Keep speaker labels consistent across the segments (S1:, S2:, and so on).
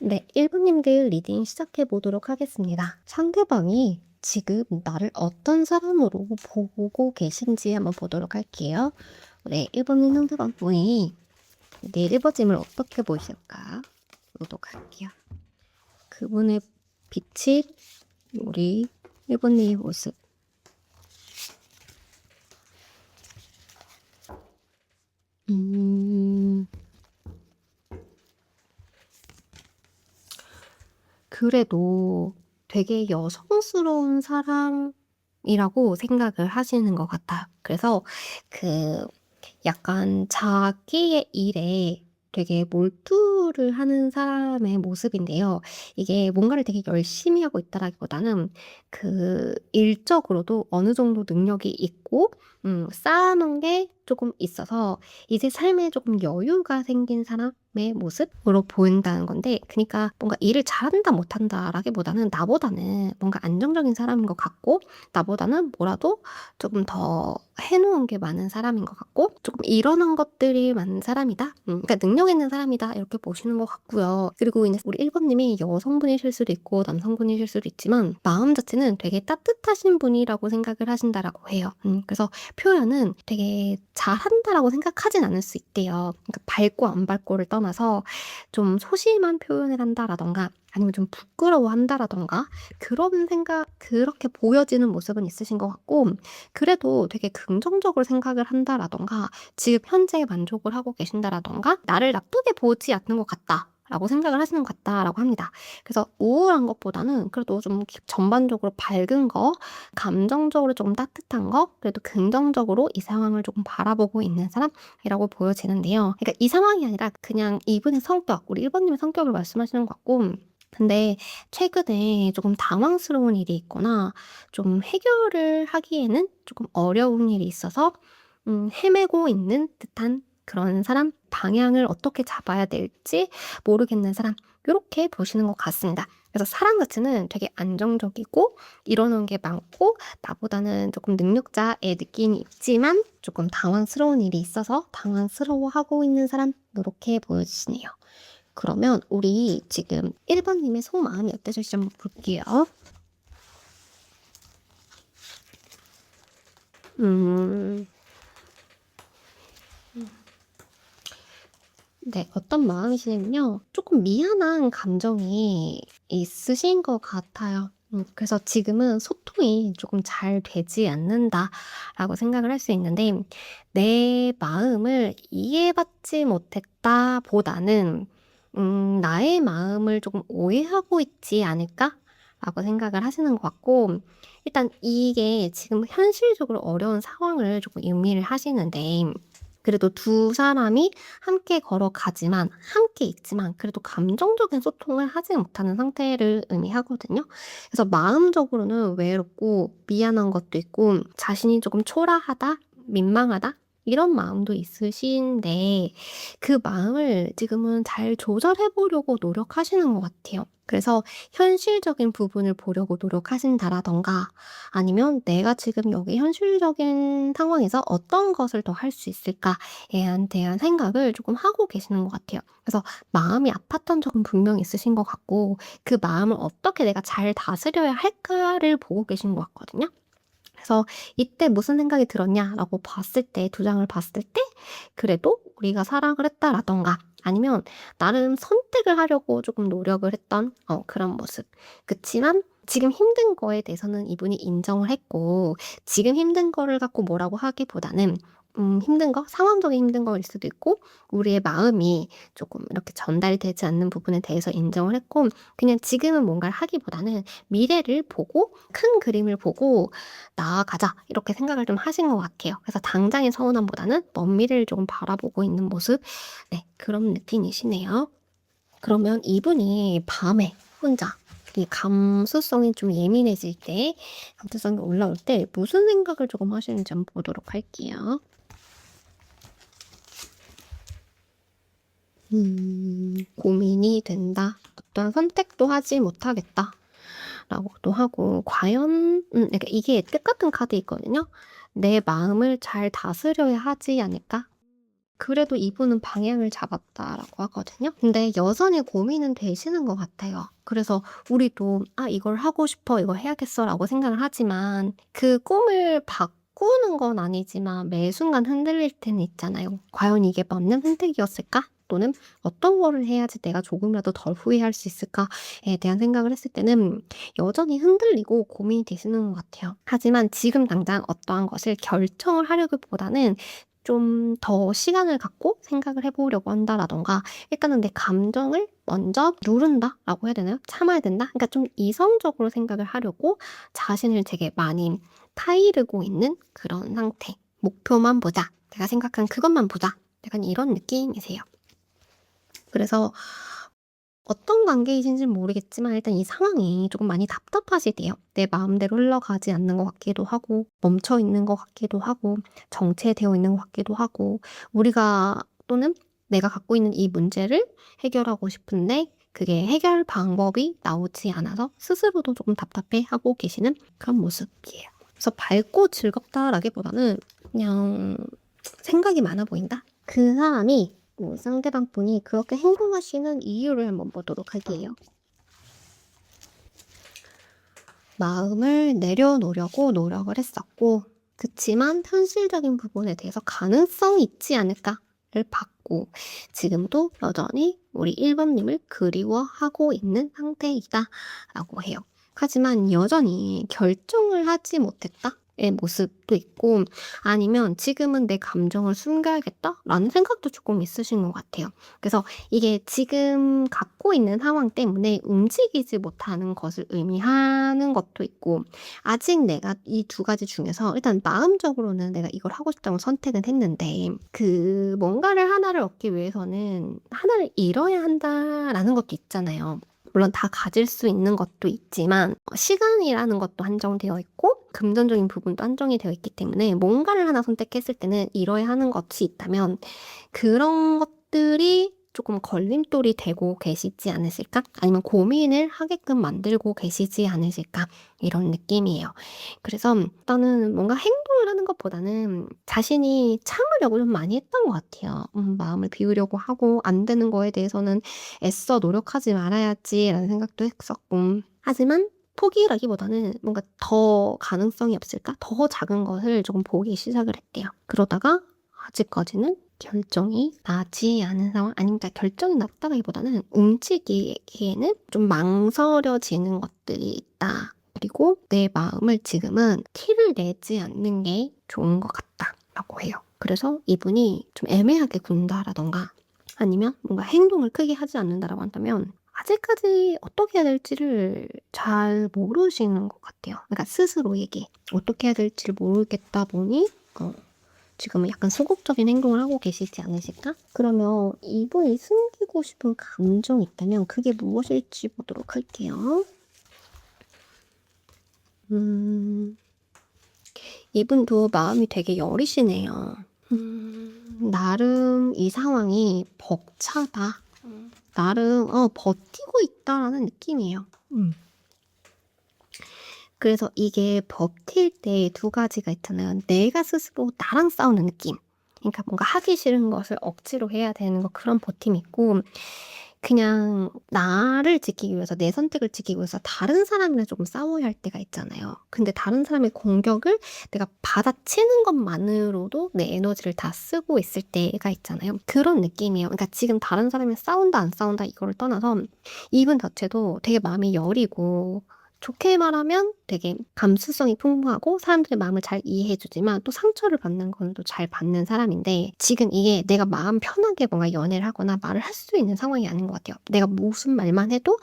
S1: 네, 1번님들 리딩 시작해 보도록 하겠습니다. 상대방이 지금 나를 어떤 사람으로 보고 계신지 한번 보도록 할게요. 네, 1번님 상대방분이 네리버짐을 어떻게 보실까 보도록 할게요. 그분의 빛이 우리 1번님의 모습. 그래도 되게 여성스러운 사람이라고 생각을 하시는 것 같아요. 그래서 그 약간 자기의 일에 되게 몰두를 하는 사람의 모습인데요. 이게 뭔가를 되게 열심히 하고 있다라기보다는 그 일적으로도 어느 정도 능력이 있고 쌓아놓은 게 조금 있어서 이제 삶에 조금 여유가 생긴 사람의 모습으로 보인다는 건데, 그러니까 뭔가 일을 잘한다 못한다라기보다는 나보다는 뭔가 안정적인 사람인 것 같고, 나보다는 뭐라도 조금 더 해놓은 게 많은 사람인 것 같고, 조금 이러는 것들이 많은 사람이다. 그러니까 능력 있는 사람이다, 이렇게 보시는 것 같고요. 그리고 이제 우리 1번님이 여성분이실 수도 있고 남성분이실 수도 있지만 마음 자체는 되게 따뜻하신 분이라고 생각을 하신다라고 해요. 그래서 표현은 되게 잘한다라고 생각하진 않을 수 있대요. 그러니까 밝고 안 밝고를 떠나서 좀 소심한 표현을 한다라던가 아니면 좀 부끄러워한다라던가 그런 생각, 그렇게 보여지는 모습은 있으신 것 같고, 그래도 되게 긍정적으로 생각을 한다라던가 지금 현재에 만족을 하고 계신다라던가 나를 나쁘게 보지 않는 것 같다 라고 생각을 하시는 것 같다라고 합니다. 그래서 우울한 것보다는 그래도 좀 전반적으로 밝은 거, 감정적으로 조금 따뜻한 거, 그래도 긍정적으로 이 상황을 조금 바라보고 있는 사람이라고 보여지는데요. 그러니까 이 상황이 아니라 그냥 이분의 성격, 우리 1번님의 성격을 말씀하시는 것 같고, 근데 최근에 조금 당황스러운 일이 있거나 좀 해결을 하기에는 조금 어려운 일이 있어서 헤매고 있는 듯한 그런 사람, 방향을 어떻게 잡아야 될지 모르겠는 사람, 요렇게 보시는 것 같습니다. 그래서 사람 자체는 되게 안정적이고 이뤄놓은 게 많고 나보다는 조금 능력자의 느낌이 있지만 조금 당황스러운 일이 있어서 당황스러워하고 있는 사람, 요렇게 보여지시네요. 그러면 우리 지금 1번님의 속마음이 어떠실지 한번 볼게요. 네, 어떤 마음이시냐면요. 조금 미안한 감정이 있으신 것 같아요. 그래서 지금은 소통이 조금 잘 되지 않는다라고 생각을 할 수 있는데, 내 마음을 이해받지 못했다 보다는, 나의 마음을 조금 오해하고 있지 않을까? 라고 생각을 하시는 것 같고, 일단 이게 지금 현실적으로 어려운 상황을 조금 의미를 하시는데, 그래도 두 사람이 함께 걸어가지만, 함께 있지만, 그래도 감정적인 소통을 하지 못하는 상태를 의미하거든요. 그래서 마음적으로는 외롭고, 미안한 것도 있고, 자신이 조금 초라하다, 민망하다, 이런 마음도 있으신데, 그 마음을 지금은 잘 조절해 보려고 노력하시는 것 같아요. 그래서 현실적인 부분을 보려고 노력하신다라던가, 아니면 내가 지금 여기 현실적인 상황에서 어떤 것을 더 할 수 있을까에 대한 생각을 조금 하고 계시는 것 같아요. 그래서 마음이 아팠던 적은 분명히 있으신 것 같고, 그 마음을 어떻게 내가 잘 다스려야 할까를 보고 계신 것 같거든요. 그래서 이때 무슨 생각이 들었냐라고 봤을 때, 두 장을 봤을 때, 그래도 우리가 사랑을 했다라던가, 아니면 나름 선택을 하려고 조금 노력을 했던 그런 모습. 그치만 지금 힘든 거에 대해서는 이분이 인정을 했고, 지금 힘든 거를 갖고 뭐라고 하기보다는 힘든 거, 상황적인 힘든 거일 수도 있고, 우리의 마음이 조금 이렇게 전달이 되지 않는 부분에 대해서 인정을 했고, 그냥 지금은 뭔가를 하기보다는 미래를 보고, 큰 그림을 보고 나아가자, 이렇게 생각을 좀 하신 것 같아요. 그래서 당장의 서운함보다는 먼 미래를 조금 바라보고 있는 모습, 네, 그런 느낌이시네요. 그러면 이분이 밤에 혼자 이 감수성이 좀 예민해질 때, 감수성이 올라올 때 무슨 생각을 조금 하시는지 한번 보도록 할게요. 고민이 된다. 어떤 선택도 하지 못하겠다. 라고도 하고, 과연, 그러니까 이게 똑같은 카드 있거든요. 내 마음을 잘 다스려야 하지 않을까? 그래도 이분은 방향을 잡았다라고 하거든요. 근데 여전히 고민은 되시는 것 같아요. 그래서 우리도 '아 이걸 하고 싶어. 이걸 해야겠어.'라고 생각을 하지만 그 꿈을 바꾸는 건 아니지만 매 순간 흔들릴 때는 있잖아요. '과연 이게 맞는 선택이었을까?' 또는 '어떤 거를 해야지 내가 조금이라도 덜 후회할 수 있을까?'에 대한 생각을 했을 때는 여전히 흔들리고 고민이 되시는 것 같아요. 하지만 지금 당장 어떠한 것을 결정을 하려기보다는 좀 더 시간을 갖고 생각을 해 보려고 한다라든가 일단은 '내 감정을 먼저 누른다.'라고 해야 되나요? '참아야 된다.' 그러니까 좀 이성적으로 생각을 하려고 자신을 되게 많이 타이르고 있는 그런 상태. '목표만 보자. 내가 생각한 그것만 보자.' 약간 이런 느낌이세요. 그래서 어떤 관계이신지는 모르겠지만 일단 이 상황이 조금 많이 답답하시대요. 내 마음대로 흘러가지 않는 것 같기도 하고 멈춰 있는 것 같기도 하고 정체되어 있는 것 같기도 하고 우리가 또는 내가 갖고 있는 이 문제를 해결하고 싶은데 그게 해결 방법이 나오지 않아서 스스로도 조금 답답해하고 계시는 그런 모습이에요. 그래서 밝고 즐겁다라기보다는 그냥 생각이 많아 보인다? 그 사람이 상대방 분이 그렇게 행동하시는 이유를 한번 보도록 할게요. 마음을 내려놓으려고 노력을 했었고, 그치만 현실적인 부분에 대해서 가능성이 있지 않을까를 봤고, 지금도 여전히 우리 1번님을 그리워하고 있는 상태이다. 라고 해요. 하지만 여전히 결정을 하지 못했다. 의 모습도 있고 아니면 '지금은 내 감정을 숨겨야겠다.'라는 생각도 조금 있으신 것 같아요. 그래서 이게 지금 갖고 있는 상황 때문에 움직이지 못하는 것을 의미하는 것도 있고 아직 내가 이 두 가지 중에서 일단 마음적으로는 내가 이걸 하고 싶다고 선택은 했는데 그 뭔가를 하나를 얻기 위해서는 '하나를 잃어야 한다.'라는 것도 있잖아요. 물론 다 가질 수 있는 것도 있지만 시간이라는 것도 한정되어 있고 금전적인 부분도 한정이 되어 있기 때문에 뭔가를 하나 선택했을 때는 이뤄야 하는 것이 있다면 그런 것들이 조금 걸림돌이 되고 계시지 않으실까? 아니면 고민을 하게끔 만들고 계시지 않으실까? 이런 느낌이에요. 그래서 일단은 뭔가 행동을 하는 것보다는 자신이 참으려고 좀 많이 했던 것 같아요. 마음을 비우려고 하고 안 되는 거에 대해서는 애써 노력하지 말아야지라는 생각도 했었고 하지만 포기라기보다는 뭔가 더 가능성이 없을까? 더 작은 것을 조금 보기 시작을 했대요. 그러다가 아직까지는 결정이 나지 않은 상황 아니면 그러니까 결정이 났다기보다는 움직이기에는 좀 망설여지는 것들이 있다. 그리고 내 마음을 지금은 티를 내지 않는 게 좋은 것 같다라고 해요. 그래서 이분이 좀 애매하게 군다라던가 아니면 뭔가 행동을 크게 하지 않는다라고 한다면 아직까지 어떻게 해야 될지를 잘 모르시는 것 같아요. 그러니까 스스로에게 어떻게 해야 될지를 모르겠다 보니 지금은 약간 소극적인 행동을 하고 계시지 않으실까? 그러면 이분이 숨기고 싶은 감정이 있다면 그게 무엇일지 보도록 할게요. 이분도 마음이 되게 여리시네요. 나름 이 상황이 벅차다. 나름 버티고 있다라는 느낌이에요. 그래서 이게 버틸 때 두 가지가 있잖아요. 내가 스스로 나랑 싸우는 느낌. 그러니까 뭔가 하기 싫은 것을 억지로 해야 되는 거 그런 버팀이 있고 그냥 나를 지키기 위해서 내 선택을 지키기 위해서 다른 사람이랑 조금 싸워야 할 때가 있잖아요. 근데 다른 사람의 공격을 내가 받아치는 것만으로도 내 에너지를 다 쓰고 있을 때가 있잖아요. 그런 느낌이에요. 그러니까 지금 다른 사람이랑 싸운다 안 싸운다 이거를 떠나서 이분 자체도 되게 마음이 여리고 좋게 말하면 되게 감수성이 풍부하고 사람들의 마음을 잘 이해해 주지만 또 상처를 받는 건 또 잘 받는 사람인데 지금 이게 내가 마음 편하게 뭔가 연애를 하거나 말을 할 수 있는 상황이 아닌 것 같아요. 내가 무슨 말만 해도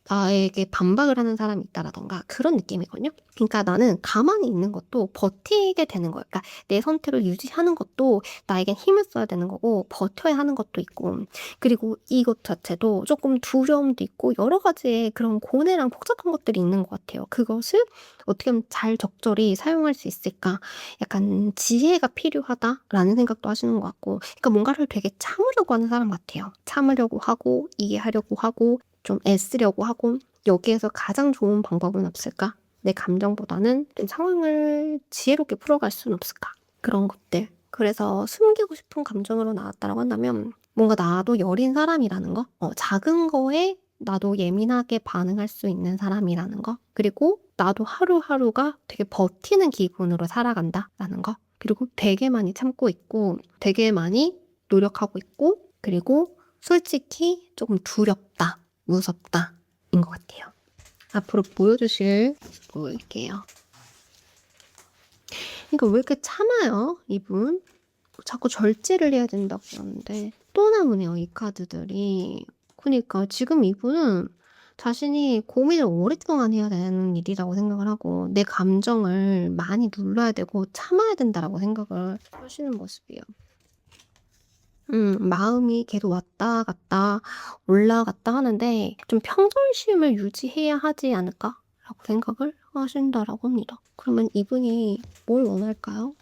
S1: 나에게 반박을 하는 사람이 있다라던가 그런 느낌이거든요. 그러니까 나는 가만히 있는 것도 버티게 되는 거예요. 그러니까 내 선택을 유지하는 것도 나에겐 힘을 써야 되는 거고 버텨야 하는 것도 있고 그리고 이것 자체도 조금 두려움도 있고 여러 가지의 그런 고뇌랑 복잡한 것들이 있는 것 같아요. 그것을 어떻게 하면 잘 적절히 사용할 수 있을까? 약간 지혜가 필요하다라는 생각도 하시는 것 같고 그러니까 뭔가를 되게 참으려고 하는 사람 같아요. 참으려고 하고 이해하려고 하고 좀 애쓰려고 하고 여기에서 가장 좋은 방법은 없을까? 내 감정보다는 좀 상황을 지혜롭게 풀어갈 수는 없을까? 그런 것들. 그래서 숨기고 싶은 감정으로 나왔다라고 한다면 뭔가 나도 여린 사람이라는 거, 작은 거에 나도 예민하게 반응할 수 있는 사람이라는 거, 그리고 나도 하루하루가 되게 버티는 기분으로 살아간다라는 거, 그리고 되게 많이 참고 있고 되게 많이 노력하고 있고, 그리고 솔직히 조금 두렵다, 무섭다 인 것 같아요. 앞으로 보여주실 보일게요. 그러니까 왜 이렇게 참아요, 이분? 자꾸 절제를 해야 된다고 하는데 또 나오네요, 이 카드들이. 그러니까 지금 이분은 자신이 고민을 오랫동안 해야 되는 일이라고 생각을 하고 내 감정을 많이 눌러야 되고 참아야 된다라고 생각을 하시는 모습이에요. 마음이 계속 왔다 갔다 올라갔다 하는데 좀 평정심을 유지해야 하지 않을까라고 생각을 하신다라고 합니다. 그러면 이분이 뭘 원할까요?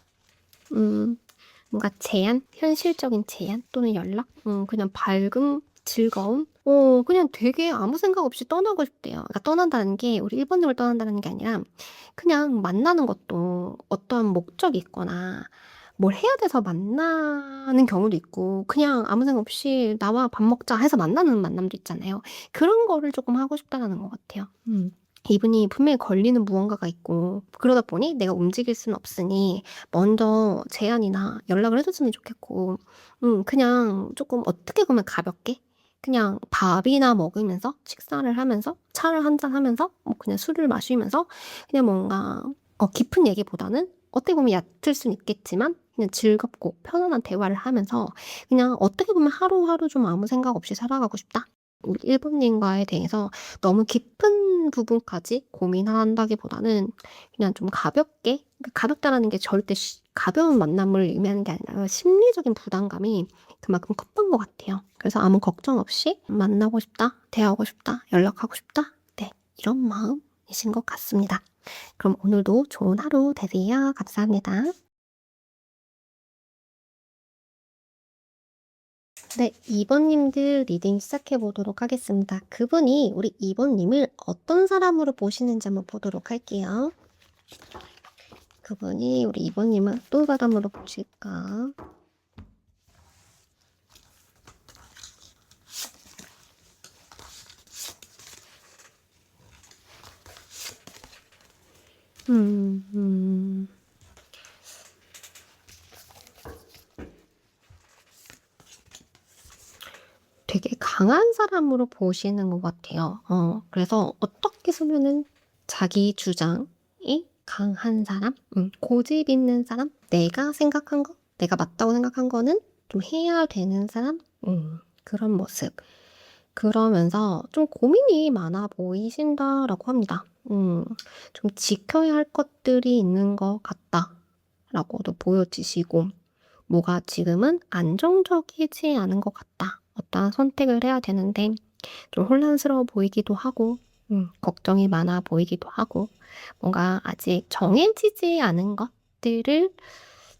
S1: 뭔가 제안? 현실적인 제안 또는 연락? 그냥 밝음, 즐거움? 그냥 되게 아무 생각 없이 떠나고 싶대요. 그러니까 떠난다는 게 우리 1 번님을 떠난다는 게 아니라 그냥 만나는 것도 어떤 목적이 있거나 뭘 해야 돼서 만나는 경우도 있고 그냥 아무 생각 없이 "나와 밥 먹자." 해서 만나는 만남도 있잖아요. 그런 거를 조금 하고 싶다라는 것 같아요. 이분이 분명히 걸리는 무언가가 있고 그러다 보니 내가 움직일 수는 없으니 먼저 제안이나 연락을 해 줬으면 좋겠고 그냥 조금 어떻게 보면 가볍게 그냥 밥이나 먹으면서 식사를 하면서 차를 한 잔 하면서 뭐 그냥 술을 마시면서 그냥 뭔가 깊은 얘기보다는 어떻게 보면 얕을 수는 있겠지만 그냥 즐겁고 편안한 대화를 하면서 그냥 어떻게 보면 하루하루 좀 아무 생각 없이 살아가고 싶다. 우리 1 번님과에 대해서 너무 깊은 부분까지 고민한다기보다는 그냥 좀 가볍게, 그러니까 가볍다라는 게 절대 가벼운 만남을 의미하는 게 아니라 심리적인 부담감이 그만큼 컸던 것 같아요. 그래서 아무 걱정 없이 만나고 싶다, 대화하고 싶다, 연락하고 싶다, 네, 이런 마음이신 것 같습니다. 그럼 오늘도 좋은 하루 되세요. 감사합니다. 네, 2 번님들 리딩 시작해 보도록 하겠습니다. 그분이 우리 2 번님을 어떤 사람으로 보시는지 한번 보도록 할게요. 그분이 우리 2 번님을 어떤 사람으로 보실까? 음, 음. 되게 강한 사람으로 보시는 것 같아요. 그래서 어떻게 보면은 자기 주장이 강한 사람? 고집 있는 사람? 내가 생각한 거? 내가 맞다고 생각한 거는 좀 해야 되는 사람? 그런 모습. 그러면서 좀 고민이 많아 보이신다라고 합니다. 좀 지켜야 할 것들이 있는 것 같다라고도 보여지시고 뭐가 지금은 안정적이지 않은 것 같다. 어떠한 선택을 해야 되는데 좀 혼란스러워 보이기도 하고 걱정이 많아 보이기도 하고 뭔가 아직 정해지지 않은 것들을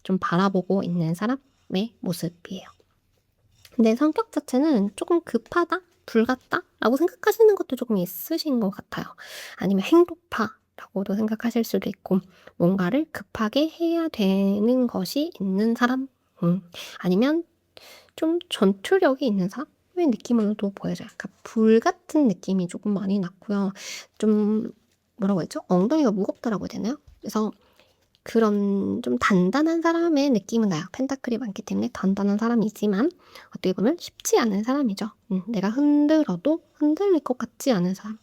S1: 좀 바라보고 있는 사람의 모습이에요. 근데 성격 자체는 조금 급하다, 불같다라고 생각하시는 것도 조금 있으신 것 같아요. 아니면 행동파라고도 생각하실 수도 있고 뭔가를 급하게 해야 되는 것이 있는 사람, 아니면 좀 전투력이 있는 사람의 느낌으로도 보여져요. 그러니까 불 같은 느낌이 조금 많이 났고요. 좀 뭐라고 했죠? 엉덩이가 무겁다라고 해야 되나요? 그래서 그런 좀 단단한 사람의 느낌은 나요. 펜타클이 많기 때문에 단단한 사람이지만 어떻게 보면 쉽지 않은 사람이죠. 내가 흔들어도 흔들릴 것 같지 않은 사람.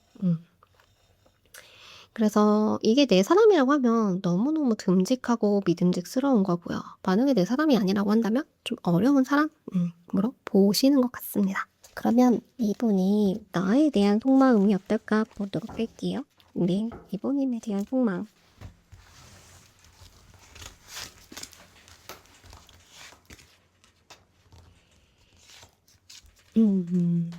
S1: 그래서 이게 내 사람이라고 하면 너무너무 듬직하고 믿음직스러운 거고요. 만약에 내 사람이 아니라고 한다면 좀 어려운 사람으로 보시는 것 같습니다. 그러면 이분이 나에 대한 속마음이 어떨까 보도록 할게요. 네, 이분님에 대한 속마음. 음.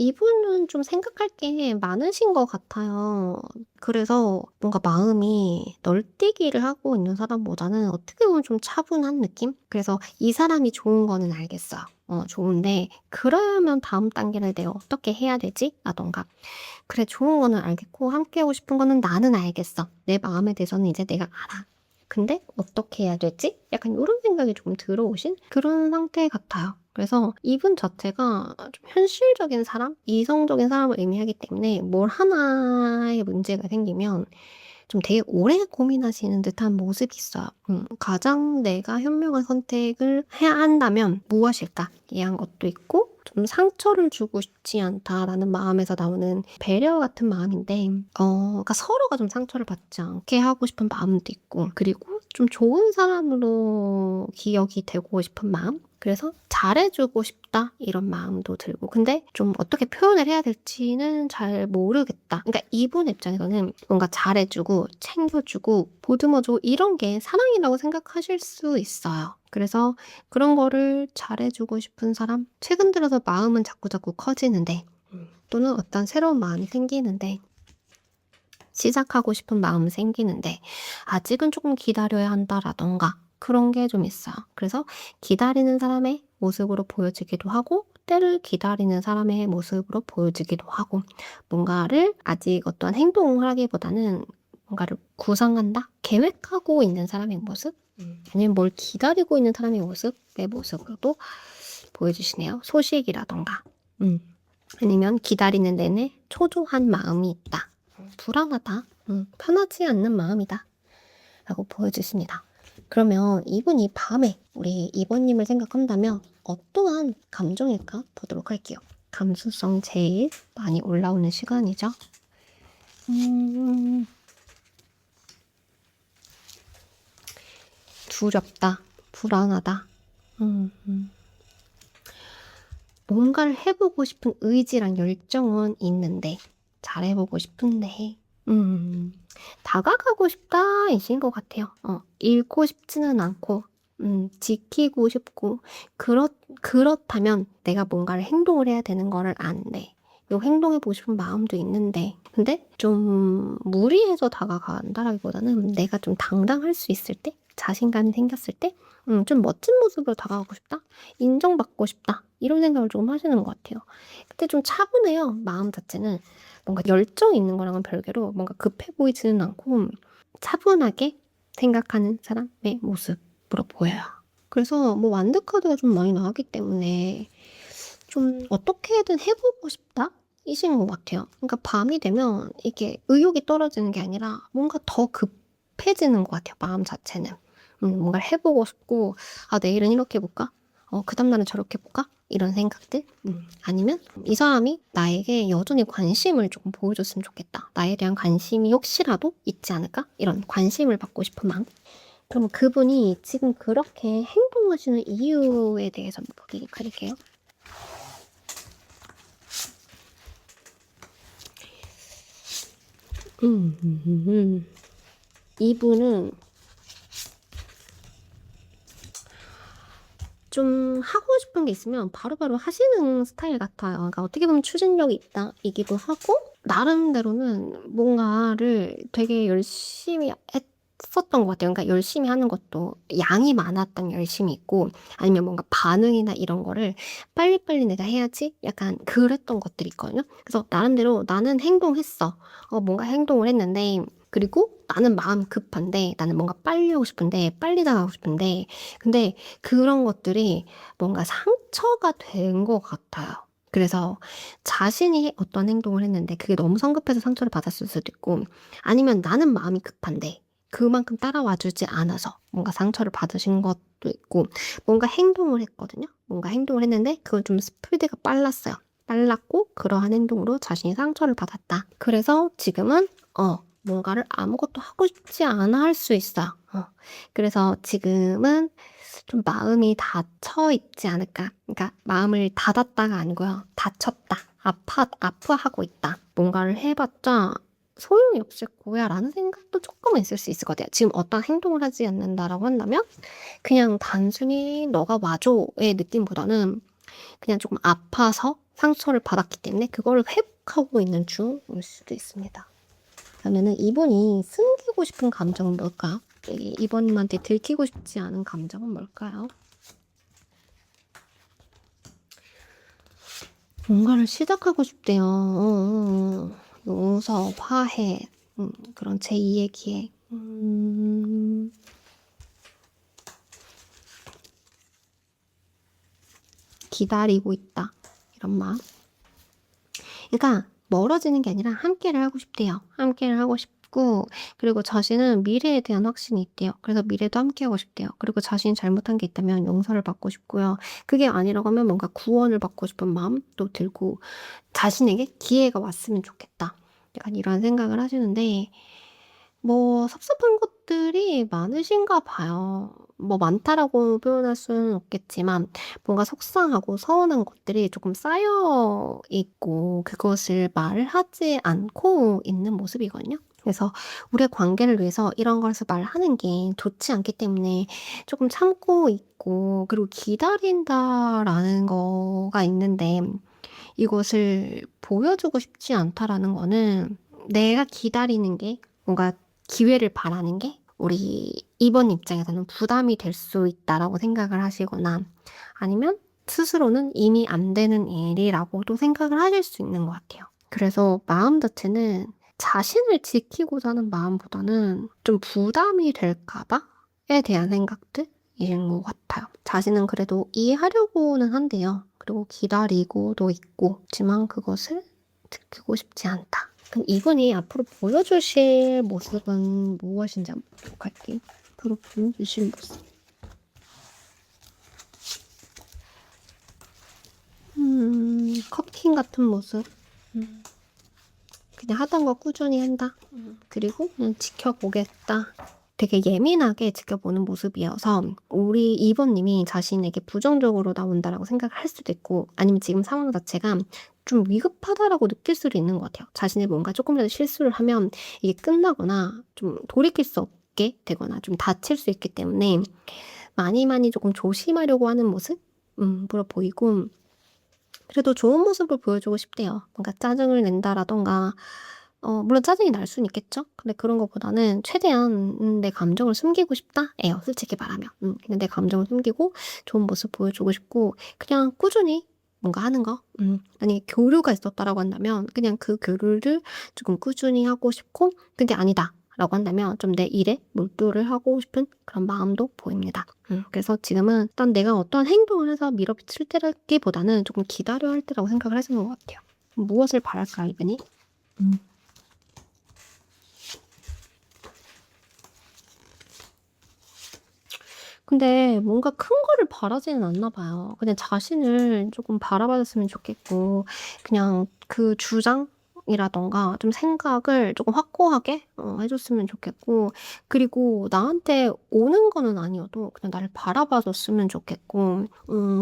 S1: 이분은 좀 생각할 게 많으신 것 같아요. 그래서 뭔가 마음이 널뛰기를 하고 있는 사람보다는 어떻게 보면 좀 차분한 느낌? 그래서 이 사람이 좋은 거는 알겠어요. 좋은데 그러면 다음 단계를 내가 어떻게 해야 되지? 라든가 그래 좋은 거는 알겠고 함께하고 싶은 거는 나는 알겠어. 내 마음에 대해서는 이제 내가 알아. 근데 어떻게 해야 되지? 약간 이런 생각이 조금 들어오신 그런 상태 같아요. 그래서 이분 자체가 좀 현실적인 사람, 이성적인 사람을 의미하기 때문에 뭘 하나의 문제가 생기면 좀 되게 오래 고민하시는 듯한 모습이 있어요. 가장 내가 현명한 선택을 해야 한다면 무엇일까? 이한 것도 있고 좀 상처를 주고 싶지 않다라는 마음에서 나오는 배려 같은 마음인데 그러니까 서로가 좀 상처를 받지 않게 하고 싶은 마음도 있고 그리고 좀 좋은 사람으로 기억이 되고 싶은 마음 그래서 잘해주고 싶다 이런 마음도 들고 근데 좀 어떻게 표현을 해야 될지는 잘 모르겠다. 그러니까 이분 입장에서는 뭔가 잘해주고 챙겨주고 보듬어주고 이런 게 사랑이라고 생각하실 수 있어요. 그래서 그런 거를 잘해주고 싶은 사람 최근 들어서 마음은 자꾸자꾸 커지는데 또는 어떤 새로운 마음이 생기는데 시작하고 싶은 마음이 생기는데 아직은 조금 기다려야 한다라던가 그런 게 좀 있어요. 그래서 기다리는 사람의 모습으로 보여지기도 하고 때를 기다리는 사람의 모습으로 보여지기도 하고 뭔가를 아직 어떤 행동을 하기보다는 뭔가를 구상한다? 계획하고 있는 사람의 모습? 아니면 뭘 기다리고 있는 사람의 모습의 모습으로도 보여주시네요. 소식이라던가 아니면 기다리는 내내 초조한 마음이 있다. 불안하다. 편하지 않는 마음이다. 라고 보여주십니다. 그러면 이분이 밤에 우리 2번님을 생각한다면 어떠한 감정일까 보도록 할게요. 감수성 제일 많이 올라오는 시간이죠. 두렵다. 불안하다. 뭔가를 해보고 싶은 의지랑 열정은 있는데 잘해보고 싶은데 다가가고 싶다 이신 것 같아요. 잃고 싶지는 않고 지키고 싶고 그렇다면 내가 뭔가를 행동을 해야 되는 거를 아는데 요 행동해보고 싶은 마음도 있는데 근데 좀 무리해서 다가간다라기보다는 내가 좀 당당할 수 있을 때 자신감이 생겼을 때 좀 멋진 모습으로 다가가고 싶다? 인정받고 싶다? 이런 생각을 조금 하시는 것 같아요. 근데 좀 차분해요. 마음 자체는. 뭔가 열정이 있는 거랑은 별개로 뭔가 급해 보이지는 않고 차분하게 생각하는 사람의 모습으로 보여요. 그래서 뭐 완득카드가 좀 많이 나왔기 때문에 좀 어떻게든 해보고 싶다? 이신 것 같아요. 그러니까 밤이 되면 이게 의욕이 떨어지는 게 아니라 뭔가 더 급해지는 것 같아요. 마음 자체는. 뭔가를 해보고 싶고 내일은 이렇게 해볼까? 그 다음날은 저렇게 해볼까? 이런 생각들? 아니면 이 사람이 나에게 여전히 관심을 조금 보여줬으면 좋겠다. 나에 대한 관심이 혹시라도 있지 않을까? 이런 관심을 받고 싶은 마음. 그럼 그분이 지금 그렇게 행동하시는 이유에 대해서 보기 드릴게요. 이분은 좀 하고 싶은 게 있으면 바로바로 하시는 스타일 같아요. 그러니까 어떻게 보면 추진력이 있다이기도 하고 나름대로는 뭔가를 되게 열심히 했었던 것 같아요. 그러니까 열심히 하는 것도 양이 많았던 열심히 있고 아니면 뭔가 반응이나 이런 거를 빨리빨리 내가 해야지 약간 그랬던 것들이 있거든요. 그래서 나름대로 나는 행동했어. 뭔가 행동을 했는데 그리고 나는 마음 급한데 나는 뭔가 빨리 하고 싶은데 빨리 나가고 싶은데 근데 그런 것들이 뭔가 상처가 된 것 같아요. 그래서 자신이 어떤 행동을 했는데 그게 너무 성급해서 상처를 받았을 수도 있고 아니면 나는 마음이 급한데 그만큼 따라와 주지 않아서 뭔가 상처를 받으신 것도 있고 뭔가 행동을 했거든요. 뭔가 행동을 했는데 그건 좀 스피드가 빨랐어요. 빨랐고 그러한 행동으로 자신이 상처를 받았다. 그래서 지금은 뭔가를 아무것도 하고 싶지 않아 할 수 있어요. 그래서 지금은 좀 마음이 닫혀 있지 않을까. 그러니까 마음을 닫았다가 아니고요. 닫혔다. 아파하고 있다. 뭔가를 해봤자 소용이 없을 거야 라는 생각도 조금은 있을 수 있을 것 같아요. 지금 어떤 행동을 하지 않는다라고 한다면 그냥 단순히 너가 와줘의 느낌보다는 그냥 조금 아파서 상처를 받았기 때문에 그거를 회복하고 있는 중일 수도 있습니다. 그러면은 이분이 숨기고 싶은 감정은 뭘까요? 이번님한테 들키고 싶지 않은 감정은 뭘까요? 뭔가를 시작하고 싶대요. 용서, 화해, 그런 제2의 기회. 기다리고 있다. 이런 마음. 그러니까 멀어지는 게 아니라 함께를 하고 싶대요. 함께를 하고 싶고, 그리고 자신은 미래에 대한 확신이 있대요. 그래서 미래도 함께하고 싶대요. 그리고 자신이 잘못한 게 있다면 용서를 받고 싶고요. 그게 아니라고 하면 뭔가 구원을 받고 싶은 마음도 들고, 자신에게 기회가 왔으면 좋겠다. 약간 이런 생각을 하시는데, 뭐 섭섭한 것들이 많으신가 봐요. 뭐 많다라고 표현할 수는 없겠지만 뭔가 속상하고 서운한 것들이 조금 쌓여 있고 그것을 말하지 않고 있는 모습이거든요. 그래서 우리의 관계를 위해서 이런 것을 말하는 게 좋지 않기 때문에 조금 참고 있고, 그리고 기다린다라는 거가 있는데 이것을 보여주고 싶지 않다라는 거는, 내가 기다리는 게 뭔가 기회를 바라는 게 우리 2번 입장에서는 부담이 될 수 있다라고 생각을 하시거나, 아니면 스스로는 이미 안 되는 일이라고도 생각을 하실 수 있는 것 같아요. 그래서 마음 자체는 자신을 지키고자 하는 마음보다는 좀 부담이 될까 봐에 대한 생각들인 것 같아요. 자신은 그래도 이해하려고는 한대요. 그리고 기다리고도 있고, 그렇지만 그것을 지키고 싶지 않다. 그럼 이분이 앞으로 보여주실 모습은 무엇인지 한번 보도록 할게요. 앞으로 보여주실 모습. 커킹 같은 모습. 그냥 하던 거 꾸준히 한다. 그리고 그냥 지켜보겠다. 되게 예민하게 지켜보는 모습이어서 우리 2번님이 자신에게 부정적으로 나온다라고 생각을 할 수도 있고, 아니면 지금 상황 자체가 좀 위급하다라고 느낄 수도 있는 것 같아요. 자신이 뭔가 조금이라도 실수를 하면 이게 끝나거나 좀 돌이킬 수 없게 되거나 좀 다칠 수 있기 때문에 많이 조금 조심하려고 하는 모습으로 보이고, 그래도 좋은 모습을 보여주고 싶대요. 뭔가 짜증을 낸다라던가, 물론 짜증이 날 수는 있겠죠? 근데 그런 것보다는 최대한 내 감정을 숨기고 싶다예요. 솔직히 말하면. 그냥 내 감정을 숨기고 좋은 모습 보여주고 싶고, 그냥 꾸준히 뭔가 하는 거. 만약에 교류가 있었다라고 한다면 그냥 그 교류를 조금 꾸준히 하고 싶고, 그게 아니다 라고 한다면 좀 내 일에 몰두를 하고 싶은 그런 마음도 보입니다. 그래서 지금은 일단 내가 어떤 행동을 해서 밀어붙일 때라기보다는 조금 기다려야 할 때라고 생각을 하시는 것 같아요. 무엇을 바랄까, 이분이? 근데 뭔가 큰 거를 바라지는 않나 봐요. 그냥 자신을 조금 바라봐줬으면 좋겠고, 그냥 그 주장이라던가 좀 생각을 조금 확고하게 해줬으면 좋겠고, 그리고 나한테 오는 거는 아니어도 그냥 나를 바라봐줬으면 좋겠고,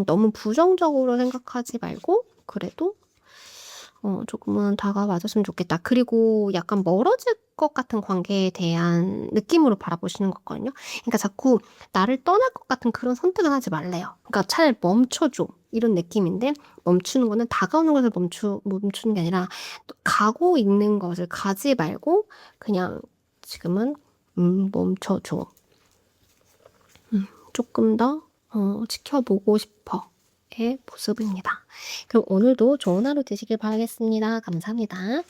S1: 너무 부정적으로 생각하지 말고 그래도 조금은 다가와줬으면 좋겠다. 그리고 약간 멀어질 것 같은 관계에 대한 느낌으로 바라보시는 거거든요. 그러니까 자꾸 나를 떠날 것 같은 그런 선택은 하지 말래요. 그러니까 차라리 멈춰줘. 이런 느낌인데, 멈추는 거는 다가오는 것을 멈추는 게 아니라 가고 있는 것을 가지 말고 그냥 지금은 멈춰줘. 조금 더 지켜보고 싶어. 의 모습입니다. 그럼 오늘도 좋은 하루 되시길 바라겠습니다. 감사합니다.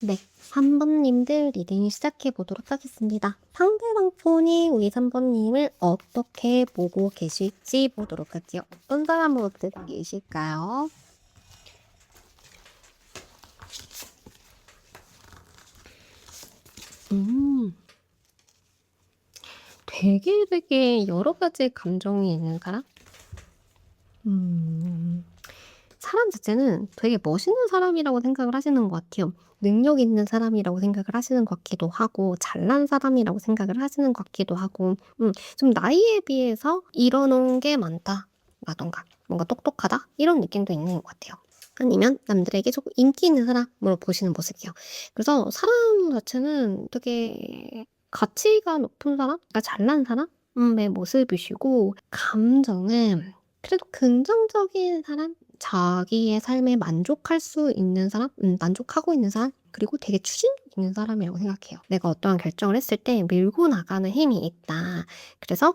S1: 네, 3번님들 리딩 시작해 보도록 하겠습니다. 상대방 폰이 우리 3번님을 어떻게 보고 계실지 보도록 할게요. 어떤 사람으로 듣고 계실까요? 음, 되게 여러 가지 감정이 있는 사람? 사람 자체는 되게 멋있는 사람이라고 생각을 하시는 것 같아요. 능력 있는 사람이라고 생각을 하시는 것 같기도 하고, 잘난 사람이라고 생각을 하시는 것 같기도 하고, 좀 나이에 비해서 이뤄놓은 게 많다라던가, 뭔가 똑똑하다? 이런 느낌도 있는 것 같아요. 아니면 남들에게 조금 인기 있는 사람으로 보시는 모습이요. 그래서 사람 자체는 되게 가치가 높은 사람? 그러니까 잘난 사람의 모습이시고, 감정은 그래도 긍정적인 사람? 자기의 삶에 만족할 수 있는 사람? 만족하고 있는 사람? 그리고 되게 추진력 있는 사람이라고 생각해요. 내가 어떠한 결정을 했을 때 밀고 나가는 힘이 있다. 그래서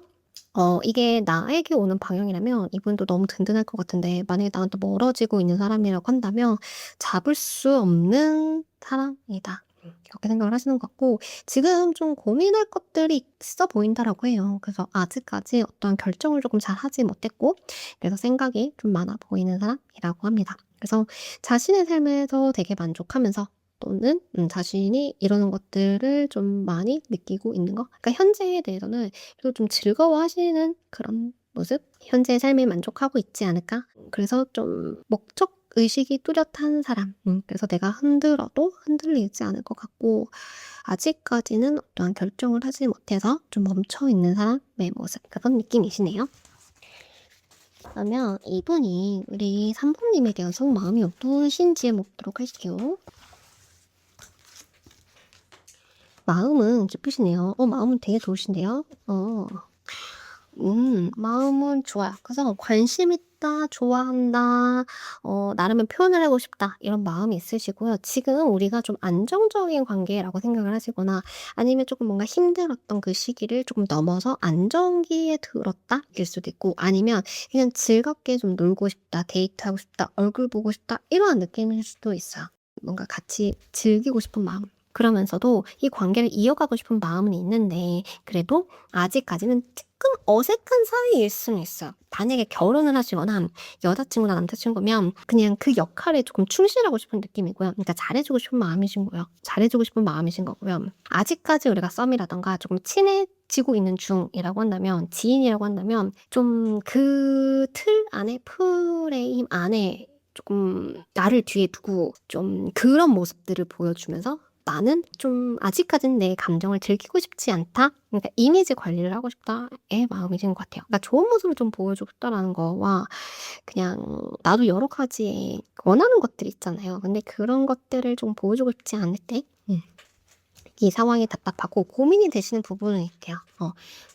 S1: 이게 나에게 오는 방향이라면 이분도 너무 든든할 것 같은데, 만약에 나한테 멀어지고 있는 사람이라고 한다면 '잡을 수 없는 사람이다.' 이렇게 생각을 하시는 것 같고, 지금 좀 고민할 것들이 있어 보인다라고 해요. 그래서 아직까지 어떠한 결정을 조금 잘 하지 못했고, 그래서 생각이 좀 많아 보이는 사람이라고 합니다. 그래서 자신의 삶에서 되게 만족하면서, 또는 자신이 이러는 것들을 좀 많이 느끼고 있는 거, 그러니까 현재에 대해서는 그래도 좀 즐거워하시는 그런 모습? '현재의 삶에 만족하고 있지 않을까?' 그래서 좀 목적 의식이 뚜렷한 사람. 그래서 내가 흔들어도 흔들리지 않을 것 같고, 아직까지는 어떠한 결정을 하지 못해서 좀 멈춰 있는 사람의 모습, 그런 느낌이시네요. 그러면 이분이 우리 3 번님에 대한 속마음이 어떠신지 한번 보도록 할게요. 마음은 좁으시네요. 마음은 되게 좋으신데요. 마음은 좋아요. 그래서 관심 있다, 좋아한다, 나름의 표현을 하고 싶다, 이런 마음이 있으시고요. 지금 우리가 좀 안정적인 관계라고 생각을 하시거나, 아니면 조금 뭔가 힘들었던 그 시기를 조금 넘어서 안정기에 들었다 일 수도 있고, 아니면 그냥 즐겁게 좀 놀고 싶다, 데이트하고 싶다, 얼굴 보고 싶다, 이러한 느낌일 수도 있어요. 뭔가 같이 즐기고 싶은 마음. 그러면서도 이 관계를 이어가고 싶은 마음은 있는데, 그래도 아직까지는 조금 어색한 사이일 수는 있어요. 만약에 결혼을 하시거나 여자친구나 남자친구면 그냥 그 역할에 조금 충실하고 싶은 느낌이고요. 그러니까 잘해주고 싶은 마음이신 거예요. 잘해주고 싶은 마음이신 거고요. 아직까지 우리가 썸이라던가 조금 친해지고 있는 중이라고 한다면, 지인이라고 한다면, 좀 그 틀 안에, 프레임 안에 조금 나를 뒤에 두고 좀 그런 모습들을 보여주면서, '나는 좀 아직까지는 내 감정을 들키고 싶지 않다.' 그러니까 이미지 관리를 하고 싶다의 마음이신 것 같아요. 그러니까 좋은 모습을 좀 보여주고 싶다라는 거와, 그냥 나도 여러 가지 원하는 것들이 있잖아요. 근데 그런 것들을 좀 보여주고 싶지 않을 때 이 상황이 답답하고 고민이 되시는 부분은 있대요.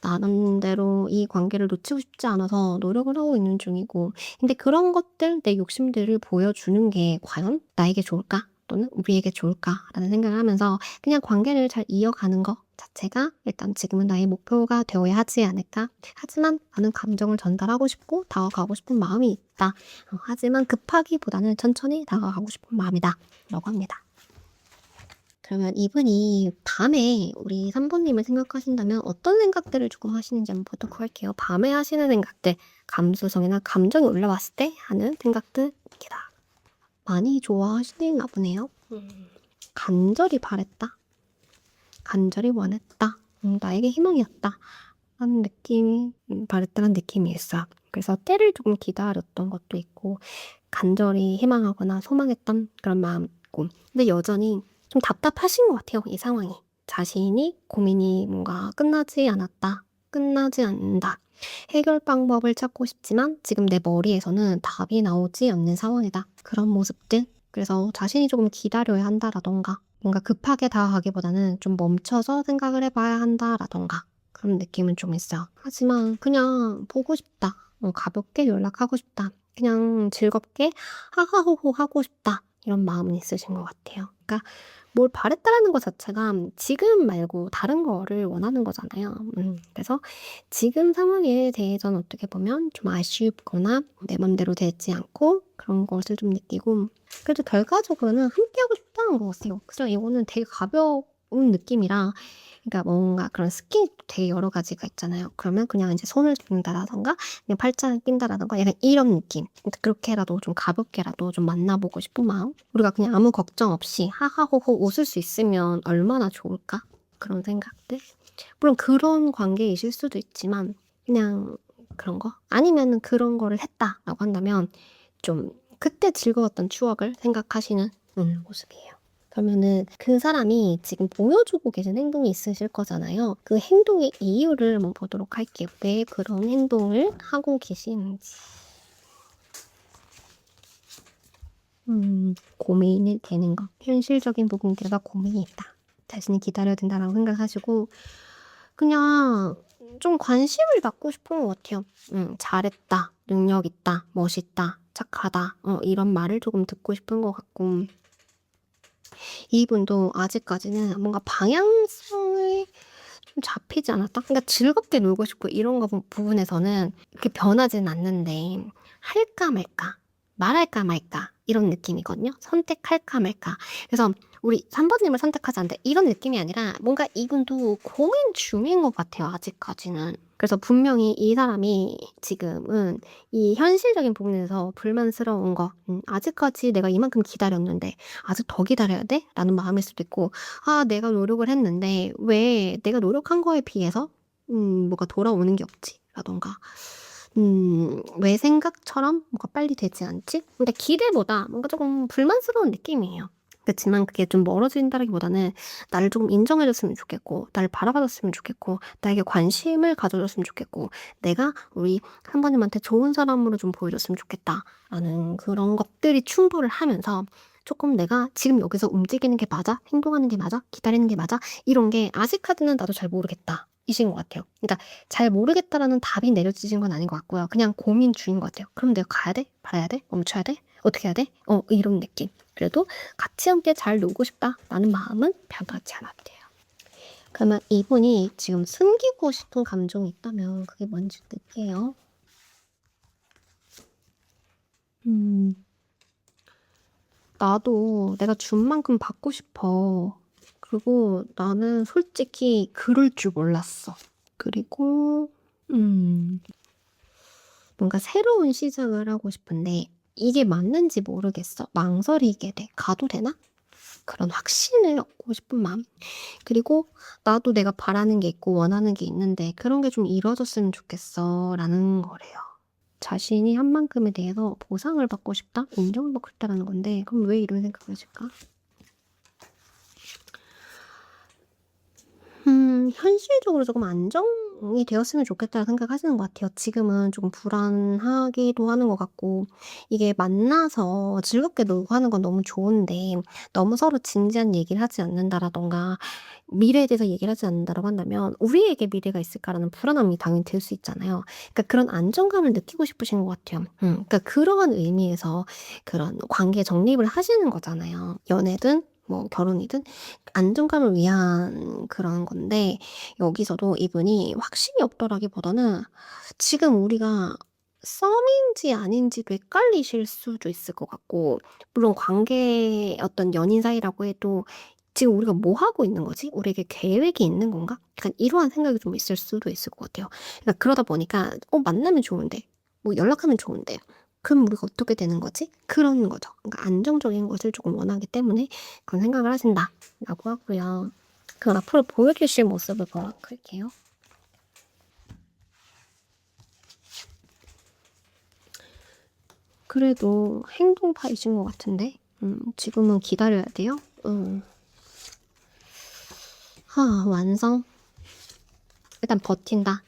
S1: 나름대로 이 관계를 놓치고 싶지 않아서 노력을 하고 있는 중이고, 근데 그런 것들, 내 욕심들을 보여주는 게 과연 나에게 좋을까? 또는 우리에게 좋을까?'라는 생각을 하면서 그냥 관계를 잘 이어가는 것 자체가 일단 지금은 나의 목표가 되어야 하지 않을까? 하지만 나는 감정을 전달하고 싶고 다가가고 싶은 마음이 있다. 하지만 급하기보다는 천천히 다가가고 싶은 마음이다. 라고 합니다. 그러면 이분이 밤에 우리 3 번님을 생각하신다면 어떤 생각들을 조금 하시는지 한번 보도록 할게요. 밤에 하시는 생각들, 감수성이나 감정이 올라왔을 때 하는 생각들입니다. 많이 좋아하시나 보네요. 간절히 바랬다, 간절히 원했다, 나에게 희망이었다 하는 느낌이, 바랬다는 느낌이 있어요. 그래서 때를 조금 기다렸던 것도 있고, 간절히 희망하거나 소망했던 그런 마음 있고, 근데 여전히 좀 답답하신 것 같아요, 이 상황이. 자신이 고민이 뭔가 끝나지 않았다, 끝나지 않는다. 해결 방법을 찾고 싶지만 지금 내 머리에서는 답이 나오지 않는 상황이다. 그런 모습들. 그래서 자신이 조금 기다려야 한다라던가, 뭔가 급하게 다가가기보다는 좀 멈춰서 생각을 해봐야 한다라던가, 그런 느낌은 좀 있어요. 하지만 그냥 보고 싶다, 가볍게 연락하고 싶다, 그냥 즐겁게 하하호호 하고 싶다, 이런 마음은 있으신 것 같아요. 그러니까 뭘 바랬다라는 것 자체가 지금 말고 다른 거를 원하는 거잖아요. 그래서 지금 상황에 대해서는 어떻게 보면 좀 아쉽거나 내 맘대로 되지 않고 그런 것을 좀 느끼고, 그래도 결과적으로는 함께하고 싶다는 것 같아요. 그래서 이거는 되게 가벼운 느낌이라, 그러니까 뭔가 그런 스킨십도 되게 여러 가지가 있잖아요. 그러면 그냥 이제 손을 잡는다라든가 그냥 팔짱을 낀다라든가 약간 이런 느낌. 그렇게라도 좀 가볍게라도 좀 만나보고 싶은 마음? 우리가 그냥 아무 걱정 없이 하하호호 웃을 수 있으면 얼마나 좋을까? 그런 생각들? 물론 그런 관계이실 수도 있지만, 그냥 그런 거? 아니면은 그런 거를 했다라고 한다면 좀 그때 즐거웠던 추억을 생각하시는 모습이에요. 그러면은 그 사람이 지금 보여주고 계신 행동이 있으실 거잖아요. 그 행동의 이유를 한번 보도록 할게요. 왜 그런 행동을 하고 계시는지. 고민이 되는 거. 현실적인 부분들과 고민이 있다. 자신이 기다려야 된다라고 생각하시고, 그냥 좀 관심을 받고 싶은 것 같아요. 잘했다, 능력 있다, 멋있다, 착하다, 이런 말을 조금 듣고 싶은 것 같고, 이분도 아직까지는 뭔가 방향성을 좀 잡히지 않았다? 그러니까 즐겁게 놀고 싶고 이런 거 부분에서는 이렇게 변하진 않는데 할까 말까, 말할까 말까 이런 느낌이거든요. 선택할까 말까. 그래서 우리 3번님을 선택하지 않는데 이런 느낌이 아니라 뭔가 이분도 고민 중인 것 같아요. 아직까지는. 그래서 분명히 이 사람이 지금은 이 현실적인 부분에서 불만스러운 거, 아직까지 내가 이만큼 기다렸는데 아직 더 기다려야 돼? 라는 마음일 수도 있고, 아, 내가 노력을 했는데 왜 내가 노력한 거에 비해서 뭐가 돌아오는 게 없지? 라던가, 왜 생각처럼 뭐가 빨리 되지 않지? 근데 기대보다 뭔가 조금 불만스러운 느낌이에요. 그렇지만 그게 좀 멀어진다기보다는 나를 조금 인정해줬으면 좋겠고, 나를 바라봐줬으면 좋겠고, 나에게 관심을 가져줬으면 좋겠고, 내가 우리 한번님한테 좋은 사람으로 좀 보여줬으면 좋겠다라는 그런 것들이 충돌을 하면서 조금 내가 지금 여기서 움직이는 게 맞아? 행동하는 게 맞아? 기다리는 게 맞아? 이런 게 아직까지는 나도 잘 모르겠다. 이신 것 같아요. 그러니까 잘 모르겠다라는 답이 내려지신 건 아닌 것 같고요. 그냥 고민 중인 것 같아요. 그럼 내가 가야 돼? 말아야 돼? 멈춰야 돼? 어떻게 해야 돼? 이런 느낌. 그래도 같이 함께 잘 놀고 싶다라는 마음은 변하지 않았대요. 그러면 이분이 지금 숨기고 싶은 감정이 있다면 그게 뭔지 느끼해요. 나도 내가 준 만큼 받고 싶어. 그리고 나는 솔직히 그럴 줄 몰랐어. 그리고 뭔가 새로운 시작을 하고 싶은데 이게 맞는지 모르겠어. 망설이게 돼. 가도 되나? 그런 확신을 얻고 싶은 마음. 그리고 나도 내가 바라는 게 있고 원하는 게 있는데 그런 게 좀 이루어졌으면 좋겠어. 라는 거래요. 자신이 한 만큼에 대해서 보상을 받고 싶다? 인정을 받고 싶다라는 건데 그럼 왜 이런 생각을 하실까? 현실적으로 조금 안정이 되었으면 좋겠다는 생각하시는 것 같아요. 지금은 조금 불안하기도 하는 것 같고 이게 만나서 즐겁게 놀고 하는 건 너무 좋은데 너무 서로 진지한 얘기를 하지 않는다라든가 미래에 대해서 얘기를 하지 않는다라고 한다면 '우리에게 미래가 있을까?'라는 불안함이 당연히 들 수 있잖아요. 그러니까 그런 안정감을 느끼고 싶으신 것 같아요. 그러니까 그러한 의미에서 그런 관계 정립을 하시는 거잖아요. 연애든 뭐 결혼이든 안정감을 위한 그런 건데 여기서도 이분이 확신이 없더라기보다는 지금 우리가 썸인지 아닌지도 헷갈리실 수도 있을 것 같고 물론 관계 어떤 연인 사이라고 해도 '지금 우리가 뭐 하고 있는 거지? 우리에게 계획이 있는 건가?' 약간 이러한 생각이 좀 있을 수도 있을 것 같아요. 그러니까 그러다 보니까 만나면 좋은데 뭐 연락하면 좋은데 그럼 우리가 어떻게 되는 거지? 그런 거죠. 그러니까 안정적인 것을 조금 원하기 때문에 그런 생각을 하신다라고 하고요. 그럼 앞으로 보여주실 모습을 볼게요. 그래도 행동파이신 것 같은데 지금은 기다려야 돼요. 완성. 일단 버틴다.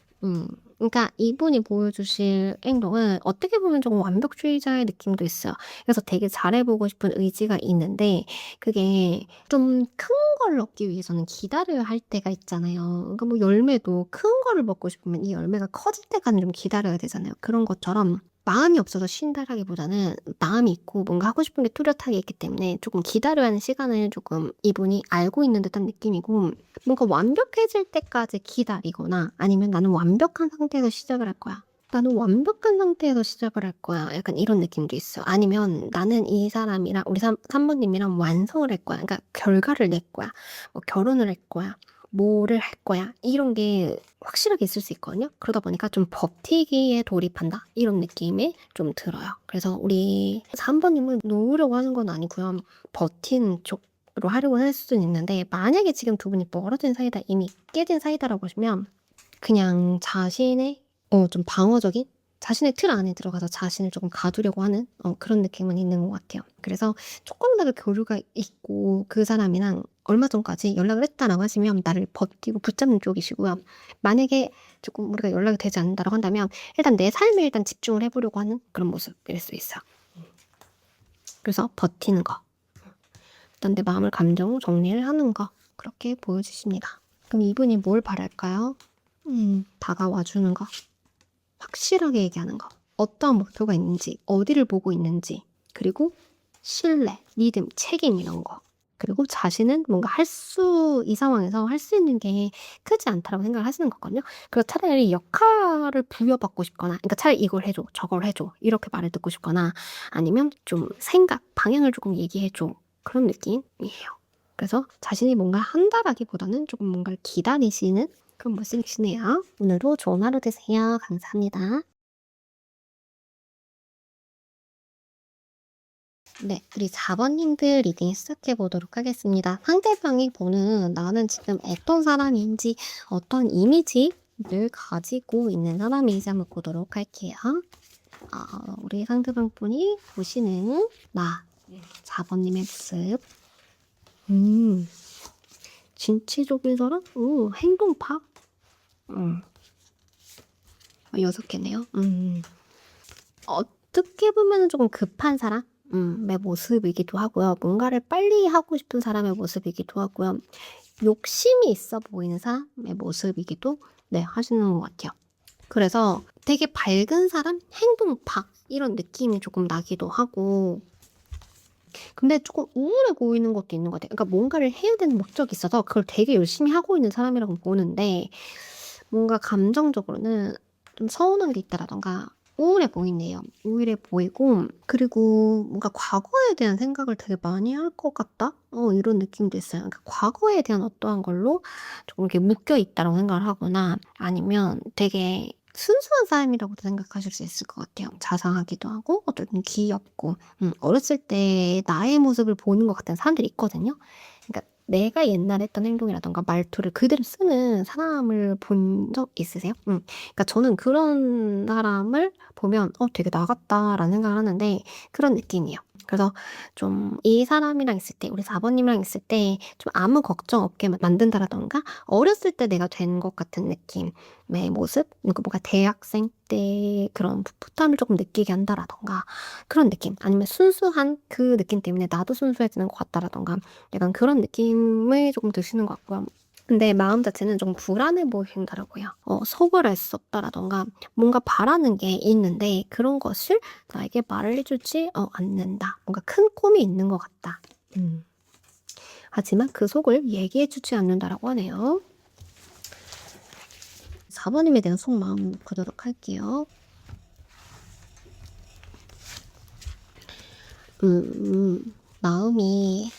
S1: 그러니까 이분이 보여주실 행동은 어떻게 보면 조금 완벽주의자의 느낌도 있어요. 그래서 되게 잘해보고 싶은 의지가 있는데 그게 좀 큰 걸 얻기 위해서는 기다려야 할 때가 있잖아요. 그러니까 뭐 열매도 큰 거를 먹고 싶으면 이 열매가 커질 때까지 좀 기다려야 되잖아요. 그런 것처럼 마음이 없어서 쉰다라기보다는 마음이 있고 뭔가 하고 싶은 게 뚜렷하게 있기 때문에 조금 기다려야 하는 시간을 조금 이분이 알고 있는 듯한 느낌이고 뭔가 완벽해질 때까지 기다리거나 아니면 '나는 완벽한 상태에서 시작을 할 거야. 나는 완벽한 상태에서 시작을 할 거야.' 약간 이런 느낌도 있어요. 아니면 '나는 이 사람이랑 우리 3번님이랑 완성을 할 거야. 그러니까 결과를 낼 거야. 뭐 결혼을 할 거야. 뭐를 할 거야.' 이런 게 확실하게 있을 수 있거든요. 그러다 보니까 좀 버티기에 돌입한다 이런 느낌이 좀 들어요. 그래서 우리 3번님은 놓으려고 하는 건 아니고요. 버티는 쪽으로 하려고 할 수는 있는데 만약에 지금 두 분이 멀어진 사이다, 이미 깨진 사이다라고 하시면 그냥 자신의 좀 방어적인 자신의 틀 안에 들어가서 자신을 조금 가두려고 하는 그런 느낌은 있는 것 같아요. 그래서 조금이라도 교류가 있고 그 사람이랑 얼마 전까지 연락을 했다라고 하시면 나를 버티고 붙잡는 쪽이시고요. 만약에 조금 우리가 연락이 되지 않는다라고 한다면 일단 내 삶에 일단 집중을 해보려고 하는 그런 모습일 수 있어요. 그래서 버티는 거. 일단 내 마음을 감정을 정리를 하는 거. 그렇게 보여주십니다. 그럼 이분이 뭘 바랄까요? 다가와 주는 거. 확실하게 얘기하는 거. 어떠한 목표가 있는지, 어디를 보고 있는지, 그리고 신뢰, 믿음, 책임 이런 거. 그리고 자신은 뭔가 이 상황에서 할 수 있는 게 크지 않다라고 생각을 하시는 거거든요. 그래서 차라리 역할을 부여받고 싶거나, 그러니까 차라리 이걸 해 줘, 저걸 해 줘, 이렇게 말을 듣고 싶거나, 아니면 좀 방향을 조금 얘기해 줘. 그런 느낌이에요. 그래서 자신이 뭔가 한다라기보다는 조금 뭔가를 기다리시는 그런 모습이시네요. 오늘도 좋은 하루 되세요. 감사합니다. 네, 우리 4번 님들 리딩 시작해 보도록 하겠습니다. 상대방이 보는 나는 지금 어떤 사람인지, 어떤 이미지를 가지고 있는 사람인지 한번 보도록 할게요. 우리 상대방 분이 보시는 4번 님의 모습. 진취적인 사람? 행동파? 6개네요. 어떻게 보면은 조금 급한 사람의 모습이기도 하고요. 뭔가를 빨리 하고 싶은 사람의 모습이기도 하고요. 욕심이 있어 보이는 사람의 모습이기도 하시는 것 같아요. 그래서 되게 밝은 사람? 행동파? 이런 느낌이 조금 나기도 하고, 근데 조금 우울해 보이는 것도 있는 것 같아요. 그러니까 뭔가를 해야 되는 목적이 있어서 그걸 되게 열심히 하고 있는 사람이라고 보는데, 뭔가 감정적으로는 좀 서운한 게 있다라던가 우울해 보이네요. 우울해 보이고, 그리고 뭔가 과거에 대한 생각을 되게 많이 할 것 같다? 이런 느낌도 있어요. 그러니까 과거에 대한 어떠한 걸로 조금 이렇게 묶여 있다라고 생각을 하거나, 아니면 되게 순수한 사람이라고도 생각하실 수 있을 것 같아요. 자상하기도 하고 어쨌든 귀엽고, 어렸을 때 나의 모습을 보는 것 같은 사람들이 있거든요. 그러니까 내가 옛날에 했던 행동이라던가 말투를 그대로 쓰는 사람을 본 적 있으세요? 그러니까 저는 그런 사람을 보면 되게 나 같다라는 생각을 하는데, 그런 느낌이에요. 그래서 좀 이 사람이랑 있을 때, 우리 4번 님이랑 있을 때 좀 아무 걱정 없게 만든다라던가, 어렸을 때 내가 된 것 같은 느낌의 모습? 그러니까 뭔가 대학생 때 그런 풋풋함을 조금 느끼게 한다라던가, 그런 느낌. 아니면 순수한 그 느낌 때문에 나도 순수해지는 것 같다라던가, 약간 그런 느낌을 조금 드시는 것 같고요. 근데 마음 자체는 좀 불안해 보이신다라고요. 속을 알 수 없다라던가, 뭔가 바라는 게 있는데 그런 것을 나에게 말을 해주지 않는다. 뭔가 큰 꿈이 있는 것 같다. 하지만 그 속을 얘기해주지 않는다라고 하네요. 4번님에 대한 속마음 보도록 할게요. 마음이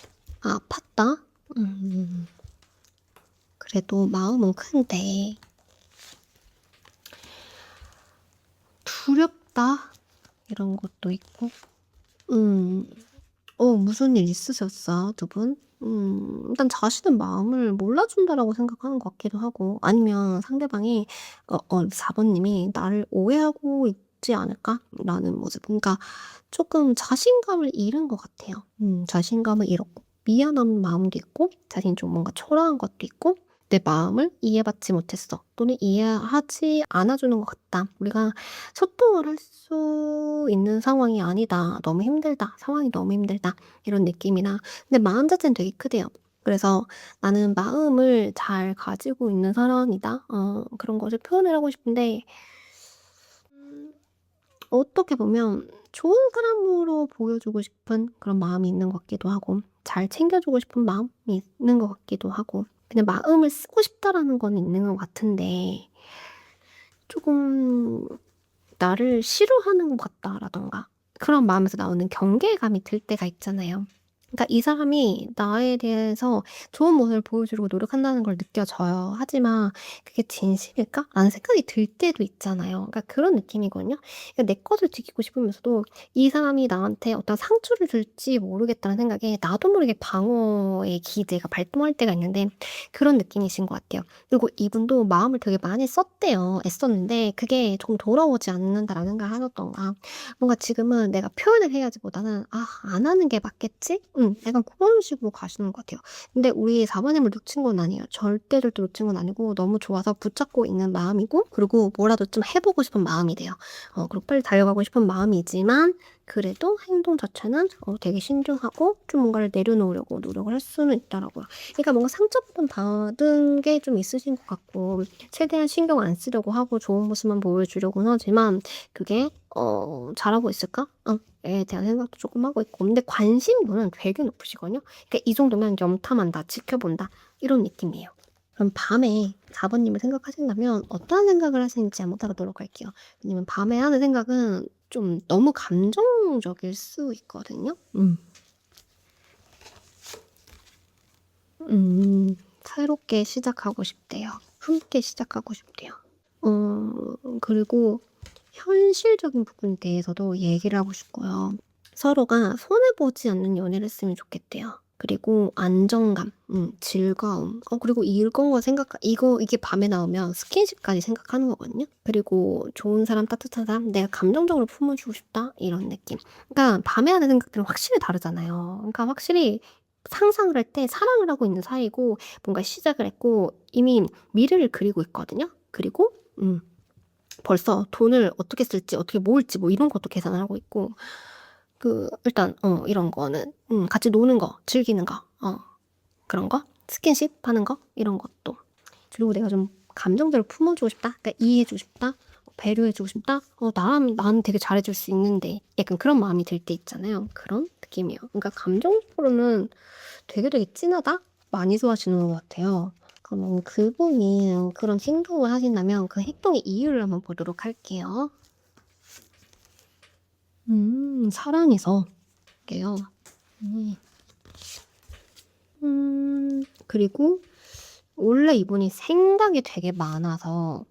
S1: 아팠다? 그래도 마음은 큰데 두렵다? 이런 것도 있고, 무슨 일 있으셨어, 두 분? 일단 자신의 마음을 몰라준다라고 생각하는 것 같기도 하고, 아니면 상대방이, 4번 님이 나를 오해하고 있지 않을까라는 모습. 그러니까 조금 자신감을 잃은 것 같아요. 자신감을 잃었고, 미안한 마음도 있고, 자신이 좀 뭔가 초라한 것도 있고, 내 마음을 이해받지 못했어, 또는 이해하지 않아주는 것 같다. 우리가 소통을 할 수 있는 상황이 아니다. 너무 힘들다. 상황이 너무 힘들다. 이런 느낌이나, 근데 마음 자체는 되게 크대요. 그래서 나는 마음을 잘 가지고 있는 사람이다. 그런 것을 표현을 하고 싶은데, 어떻게 보면 좋은 사람으로 보여주고 싶은 그런 마음이 있는 것 같기도 하고, 잘 챙겨주고 싶은 마음이 있는 것 같기도 하고, 그냥 마음을 쓰고 싶다라는 건 있는 것 같은데, 조금 나를 싫어하는 것 같다라던가, 그런 마음에서 나오는 경계감이 들 때가 있잖아요. 그러니까 이 사람이 나에 대해서 좋은 모습을 보여주려고 노력한다는 걸 느껴져요. 하지만 그게 진심일까?라는 생각이 들 때도 있잖아요. 그러니까 그런 느낌이거든요. 그러니까 내 것을 지키고 싶으면서도 이 사람이 나한테 어떤 상처를 줄지 모르겠다는 생각에 나도 모르게 방어의 기제가 발동할 때가 있는데, 그런 느낌이신 것 같아요. 그리고 이분도 마음을 되게 많이 썼대요. 애썼는데 그게 조금 돌아오지 않는다라는 생각을 하셨던가, 뭔가 지금은 내가 표현을 해야지보다는 안 하는 게 맞겠지? 약간 그런 식으로 가시는 것 같아요. 근데 우리 4번님을 놓친 건 아니에요. 절대 놓친 건 아니고, 너무 좋아서 붙잡고 있는 마음이고, 그리고 뭐라도 좀 해보고 싶은 마음이 돼요. 그리고 빨리 달려가고 싶은 마음이지만, 그래도 행동 자체는 되게 신중하고 좀 뭔가를 내려놓으려고 노력을 할 수는 있더라고요. 그러니까 뭔가 상처받은 게 좀 있으신 것 같고 최대한 신경 안 쓰려고 하고 좋은 모습만 보여주려고는 하지만 그게 '잘하고 있을까?' 에 대한 생각도 조금 하고 있고 근데 관심도는 되게 높으시거든요. 그러니까 이 정도면 '염탐한다. 지켜본다.' 이런 느낌이에요. 그럼 밤에 4 번님을 생각하신다면 어떤 생각을 하시는지 한번 따라보도록 할게요. 왜냐면 밤에 하는 생각은 좀 너무 감정적일 수 있거든요. 새롭게 시작하고 싶대요. 함께 시작하고 싶대요. 그리고 현실적인 부분에 대해서도 얘기를 하고 싶고요. 서로가 손해보지 않는 연애를 했으면 좋겠대요. 그리고 안정감, 즐거움, 그리고 이런 거 이게 밤에 나오면 스킨십까지 생각하는 거거든요. 그리고 좋은 사람, 따뜻한 사람, 내가 감정적으로 품어주고 싶다, 이런 느낌. 그러니까 밤에 하는 생각들은 확실히 다르잖아요. 그러니까 확실히 상상을 할 때 사랑을 하고 있는 사이고, 뭔가 시작을 했고, 이미 미래를 그리고 있거든요. 그리고, 벌써 돈을 어떻게 쓸지, 어떻게 모을지, 뭐 이런 것도 계산을 하고 있고, 일단 이런 거는 같이 노는 거, 즐기는 거, 그런 거, 스킨십 하는 거 이런 것도. 그리고 내가 좀 감정대로 품어주고 싶다. 그러니까 이해해주고 싶다. 배려해주고 싶다. 나는 되게 잘해줄 수 있는데 약간 그런 마음이 들 때 있잖아요. 그런 느낌이에요. 그러니까 감정적으로는 되게 진하다? 많이 좋아하시는 것 같아요. 그럼 그분이 그런 행동을 하신다면 그 행동의 이유를 한번 보도록 할게요. 사랑해서 게요. 그리고 원래 이분이 생각이 되게 많아서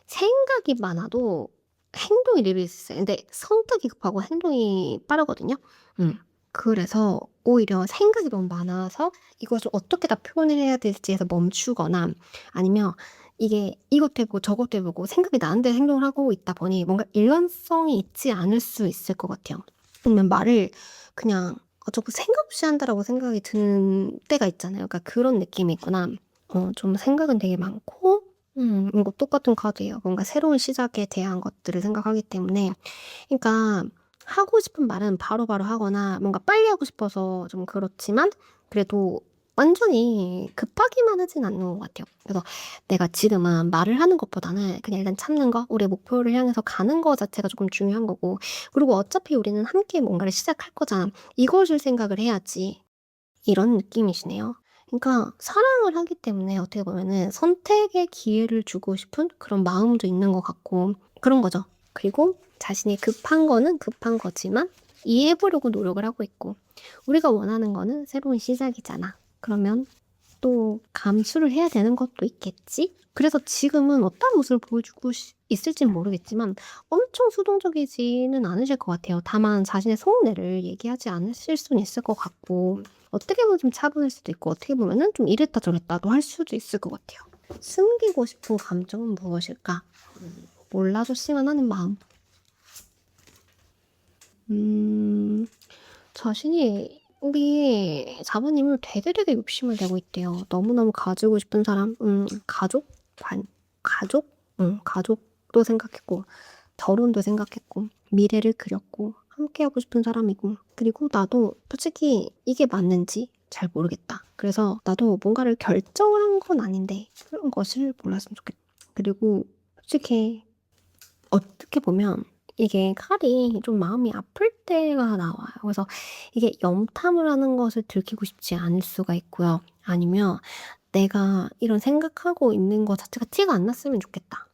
S1: 생각이 많아도 행동이 느릴 수 있어요. 근데 성격이 급하고 행동이 빠르거든요. 그래서 오히려 생각이 너무 많아서 이것을 어떻게 다 표현을 해야 될지에서 멈추거나 아니면 이게 이것도 해 보고 저것도 해 보고 생각이 나는 대로 행동을 하고 있다 보니 뭔가 일관성이 있지 않을 수 있을 것 같아요. 아니면 말을 그냥 자꾸 생각 없이 한다라고 생각이 드는 때가 있잖아요. 그러니까 그런 느낌이 있구나. 좀 생각은 되게 많고 이거 똑같은 카드예요. 뭔가 새로운 시작에 대한 것들을 생각하기 때문에 그러니까 하고 싶은 말은 바로바로 하거나 뭔가 빨리 하고 싶어서 좀 그렇지만 그래도 완전히 급하기만 하진 않는 것 같아요. 그래서 내가 지금은 말을 하는 것보다는 그냥 일단 참는 거, 우리의 목표를 향해서 가는 거 자체가 조금 중요한 거고 그리고 어차피 우리는 함께 뭔가를 시작할 거잖아. 이것을 생각을 해야지. 이런 느낌이시네요. 그러니까 사랑을 하기 때문에 어떻게 보면은 선택의 기회를 주고 싶은 그런 마음도 있는 것 같고 그런 거죠. 그리고 자신이 급한 거는 급한 거지만 이해해 보려고 노력을 하고 있고 우리가 원하는 거는 새로운 시작이잖아. 그러면 또 감수를 해야 되는 것도 있겠지? 그래서 지금은 어떤 모습을 보여주고 있을진 모르겠지만 엄청 수동적이지는 않으실 것 같아요. 다만 자신의 속내를 얘기하지 않으실 수는 있을 것 같고 어떻게 보면 좀 차분할 수도 있고 어떻게 보면은 좀 이랬다 저랬다도 할 수도 있을 것 같아요. 숨기고 싶은 감정은 무엇일까? 몰라줬으면 하는 마음. 자신이 우리 자부님을 되게 욕심을 내고 있대요. 너무너무 가지고 싶은 사람, 가족? 가족? 가족도 생각했고, 결혼도 생각했고, 미래를 그렸고, 함께하고 싶은 사람이고, 그리고 나도 솔직히 이게 맞는지 잘 모르겠다. 그래서 나도 뭔가를 결정을 한 건 아닌데, 그런 것을 몰랐으면 좋겠다. 그리고 솔직히 어떻게 보면 이게 칼이 좀 마음이 아플 때가 나와요. 그래서 이게 염탐을 하는 것을 들키고 싶지 않을 수가 있고요. 아니면 내가 이런 생각하고 있는 것 자체가 티가 안 났으면 좋겠다.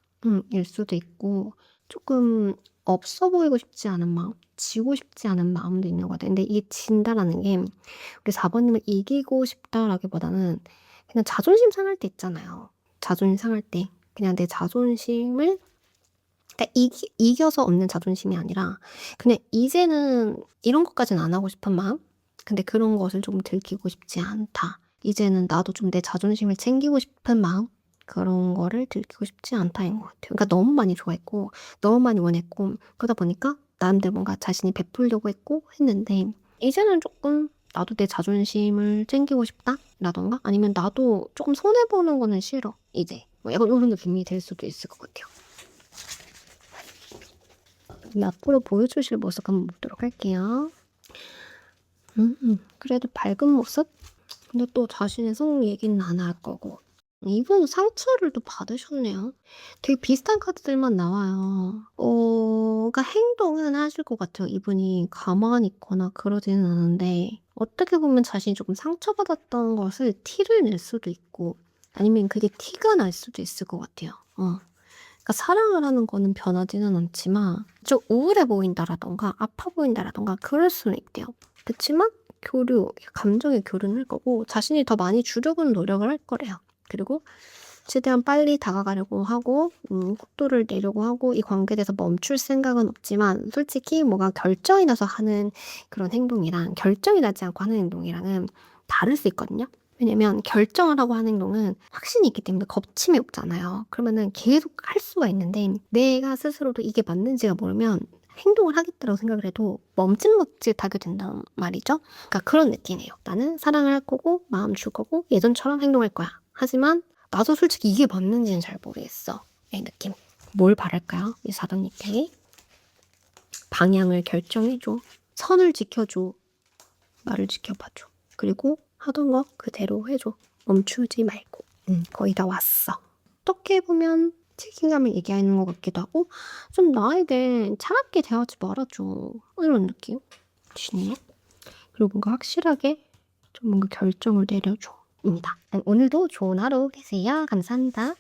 S1: 일 수도 있고 조금 없어 보이고 싶지 않은 마음, 지고 싶지 않은 마음도 있는 것 같아요. 근데 이게 진다라는 게 우리 4번님을 이기고 싶다라기보다는 그냥 자존심 상할 때 있잖아요. 자존심 상할 때 그냥 내 자존심을 그러니까 이겨서 얻는 자존심이 아니라 그냥 이제는 이런 것까지는 안 하고 싶은 마음? 근데 그런 것을 조금 들키고 싶지 않다. 이제는 나도 좀 내 자존심을 챙기고 싶은 마음? 그런 거를 들키고 싶지 않다인 것 같아요. 그러니까 너무 많이 좋아했고 너무 많이 원했고 그러다 보니까 나름대로 뭔가 자신이 베풀려고 했고 했는데 이제는 조금 나도 내 자존심을 챙기고 싶다? 라던가 아니면 나도 조금 손해보는 거는 싫어. 이제 뭐 약간 이런 느낌이 될 수도 있을 것 같아요. 앞으로 보여주실 모습 한번 보도록 할게요. 그래도 밝은 모습? 근데 또 자신의 성 얘기는 안 할 거고. 이분 상처를 또 받으셨네요. 되게 비슷한 카드들만 나와요. 그러니까 행동은 하실 것 같아요. 이분이 가만히 있거나 그러지는 않은데 어떻게 보면 자신이 조금 상처받았던 것을 티를 낼 수도 있고 아니면 그게 티가 날 수도 있을 것 같아요. 그러니까 사랑을 하는 거는 변하지는 않지만 좀 우울해 보인다라던가 아파 보인다라던가 그럴 수는 있대요. 그치만 감정의 교류는 할 거고 자신이 더 많이 주려고는 노력을 할 거래요. 그리고 최대한 빨리 다가가려고 하고 속도를 내려고 하고 이 관계에 대해서 멈출 생각은 없지만 솔직히 뭐가 결정이 나서 하는 그런 행동이랑 결정이 나지 않고 하는 행동이랑은 다를 수 있거든요. 왜냐면 결정을 하고 하는 행동은 확신이 있기 때문에 겁침이 없잖아요. 그러면은 계속 할 수가 있는데 내가 스스로도 이게 맞는지가 모르면 행동을 하겠다고 생각을 해도 멈칫멈칫하게 된단 말이죠. 그러니까 그런 느낌이에요. 나는 사랑을 할 거고 마음 줄 거고 예전처럼 행동할 거야. 하지만 나도 솔직히 이게 맞는지는 잘 모르겠어. 이 느낌. 뭘 바랄까요? 이 사장님께. 방향을 결정해줘. 선을 지켜줘. 말을 지켜봐줘. 그리고 하던 거 그대로 해줘. 멈추지 말고. 거의 다 왔어. 어떻게 보면 책임감을 얘기하는 것 같기도 하고 좀 나에게 차갑게 대하지 말아줘. 이런 느낌. 주시네요. 그리고 뭔가 확실하게 좀 뭔가 결정을 내려줘. 입니다. 오늘도 좋은 하루 되세요. 감사합니다.